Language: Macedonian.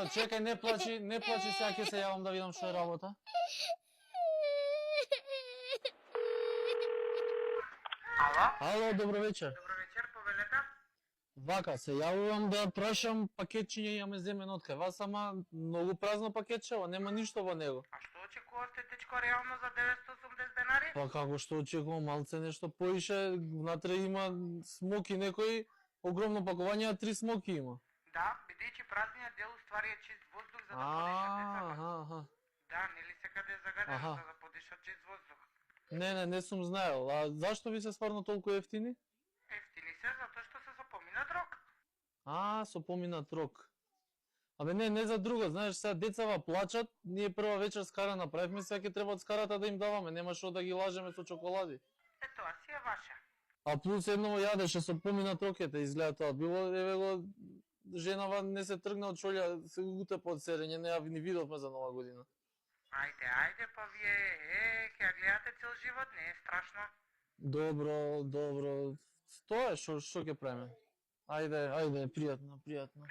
работа, чекај, не плачи, сега ќе се јавам да видам што е работа. Ало? Ало, добро вечер. Добро вечер, повелете. Вака, се јавувам да прашам пакетчиња имаме земено од кај вас, ама многу празно пакетчево, нема ништо во него. А што очекувавте, дечко, реално за 980 денари? Па како што очекувам, малце нешто поише, внатре има смоки некои, огромно пакување, а 3 смоки има. Да, бидејќи празниот дел уствари е чист воздух за да подишат децата. Аха. Да, нели секаде е загадено Аха. за да подишат чист воздух. Не сум знаел. А зашто ви се стварно толку ефтини? Ефтини се затоа што се со поминат рок. Со поминат рок. Абе не за друго, знаеш, сега децава плачат, ние прва вечер скара направивме, сега ќе треба од скарата да им даваме, нема што да ги лажеме со чоколади. Е, тоа си е ваше. А плюс едно јадеше со поминат рокете, изгледа тоа. Било, еве го, женава не се тргна од шолја, се утепа од серење, не ја ни видовме за Нова година. Ајде, па вие, ќе ја гледате цел живот, не е страшно. Добро. Тоа е, што ќе правиме? Ајде, пријатно. Пријатно.